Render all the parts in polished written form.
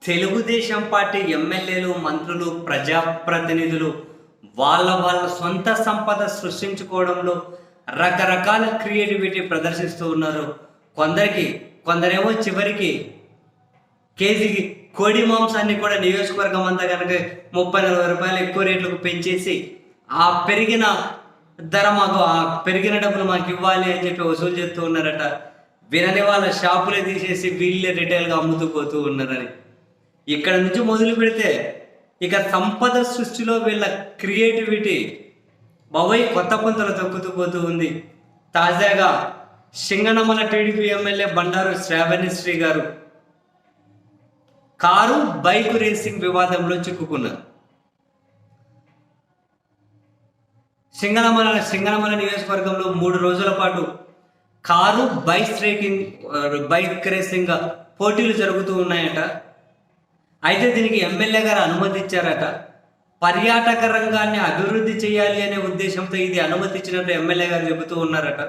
Telugu Desam party ఎమ్మెల్యేలు, మంత్రులు, ప్రజాప్రతినిధులు వాళ్ళ సొంత సంపద సృష్టించుకోవడంలో రకరకాల క్రియేటివిటీ ప్రదర్శిస్తూ ఉన్నారు. కొందరేమో చివరికి కేజీకి కోడి మాంసాన్ని కూడా నియోజకవర్గం అంతా కనుక 30-40 రూపాయలు ఎక్కువ రేట్లకు పెంచేసి ఆ పెరిగిన ధర ఆ పెరిగిన డబ్బులు మాకు ఇవ్వాలి అని చెప్పి వసూలు చేస్తూ ఉన్నారట. వినని వాళ్ళ షాపులే తీసేసి వీళ్ళే రిటైల్గా అమ్ముతూ పోతూ ఉన్నారని. ఇక్కడ నుంచి మొదలు పెడితే ఇక సంపద సృష్టిలో వీళ్ళ క్రియేటివిటీ బాబోయ్ కొత్త పంతలు తొక్కుతూ పోతూ ఉంది. తాజాగా సింగనమల టీడీపీ ఎమ్మెల్యే బండారు శ్రావణిశ్రీ గారు కారు బైక్ రేసింగ్ వివాదంలో చిక్కుకున్నారు. సింగనమల నియోజకవర్గంలో 3 రోజుల పాటు కారు బైక్ రేసింగ్ పోటీలు జరుగుతూ ఉన్నాయట. అయితే దీనికి ఎమ్మెల్యే గారు అనుమతి ఇచ్చారట. పర్యాటక రంగాన్ని అభివృద్ధి చేయాలి అనే ఉద్దేశంతో ఇది అనుమతి ఇచ్చినట్టు ఎమ్మెల్యే గారు చెబుతూ ఉన్నారట.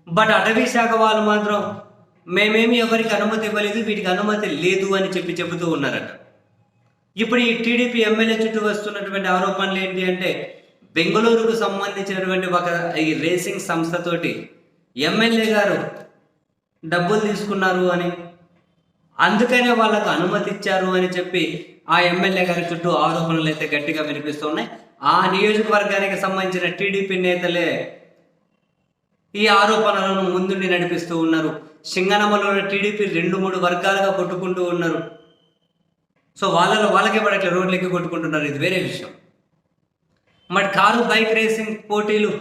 బట్ అటవీ శాఖ వాళ్ళు మాత్రం మేమేమి ఎవరికి అనుమతి ఇవ్వలేదు, వీటికి అనుమతి లేదు అని చెబుతూ ఉన్నారట. ఇప్పుడు ఈ టీడీపీ ఎమ్మెల్యే చుట్టూ వస్తున్నటువంటి ఆరోపణలు ఏంటి అంటే, బెంగళూరుకు సంబంధించినటువంటి ఒక ఈ రేసింగ్ సంస్థతోటి ఎమ్మెల్యే గారు డబ్బులు తీసుకున్నారు అని, అందుకనే వాళ్ళకు అనుమతి ఇచ్చారు అని చెప్పి ఆ ఎమ్మెల్యే గారి చుట్టూ ఆరోపణలు అయితే గట్టిగా వినిపిస్తున్నాయి. ఆ నియోజకవర్గానికి సంబంధించిన టీడీపీ నేతలే ఈ ఆరోపణలను ముందుండి నడిపిస్తూ ఉన్నారు. సింగనమలోని టీడీపీ 2-3 వర్గాలుగా కొట్టుకుంటూ ఉన్నారు. సో వాళ్ళకే పడట్లే, రోడ్లకి కొట్టుకుంటున్నారు, ఇది వేరే విషయం. మరి కారు బైక్ రేసింగ్ పోటీలు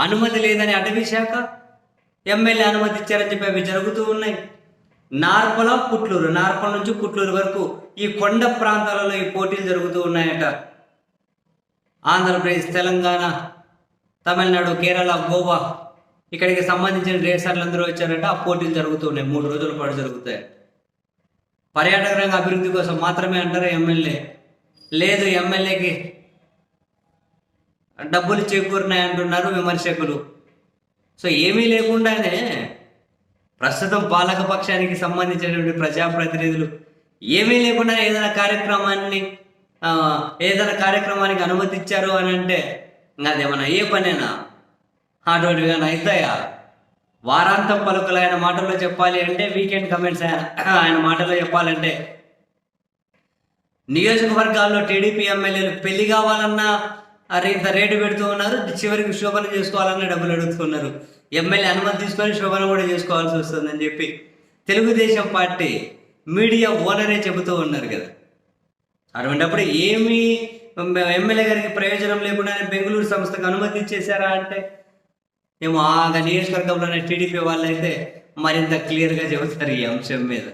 అనుమతి లేదని అటవీ శాఖ, ఎమ్మెల్యే అనుమతి ఇచ్చారని చెప్పి అవి జరుగుతూ ఉన్నాయి. నార్పల నుంచి పుట్లూరు వరకు ఈ కొండ ప్రాంతాలలో ఈ పోటీలు జరుగుతూ ఉన్నాయట. ఆంధ్రప్రదేశ్, తెలంగాణ, తమిళనాడు, కేరళ, గోవా ఇక్కడికి సంబంధించిన రేసర్లు అందరూ వచ్చారట. ఆ పోటీలు జరుగుతూ ఉన్నాయి, 3 రోజుల పాటు జరుగుతాయి. పర్యాటక రంగ అభివృద్ధి కోసం మాత్రమే అంటారు ఎమ్మెల్యే. లేదు, ఎమ్మెల్యేకి డబ్బులు చేకూరినాయి అంటున్నారు విమర్శకులు. సో ఏమీ లేకుండానే ప్రస్తుతం పాలక పక్షానికి సంబంధించినటువంటి ప్రజాప్రతినిధులు ఏమీ లేకుండా ఏదైనా కార్యక్రమానికి అనుమతి ఇచ్చారు అని అంటే అదేమన్నా ఏ పనేనా? అటువంటివి కానీ అవుతాయా? వారాంతం పలుకులు ఆయన మాటల్లో చెప్పాలి అంటే, వీకెండ్ కమెంట్స్ ఆయన మాటల్లో చెప్పాలంటే, నియోజకవర్గాల్లో టీడీపీ ఎమ్మెల్యేలు పెళ్లి కావాలన్నా ఇంత రేటు పెడుతూ ఉన్నారు, చివరికి శోభన చేసుకోవాలన్నా డబ్బులు అడుగుతున్నారు. ఎమ్మెల్యే అనుమతి తీసుకొని శోభన కూడా చేసుకోవాల్సి వస్తుందని చెప్పి తెలుగుదేశం పార్టీ మీడియా ఓనరే చెబుతూ ఉన్నారు కదా. అటువంటిప్పుడు ఏమీ ఎమ్మెల్యే గారికి ప్రయోజనం లేకుండానే బెంగళూరు సంస్థకు అనుమతి ఇచ్చేశారా అంటే ఏమో ఆ నియోజకవర్గంలోనే టీడీపీ వాళ్ళైతే మరింత క్లియర్గా చెబుతారు ఈ అంశం మీద.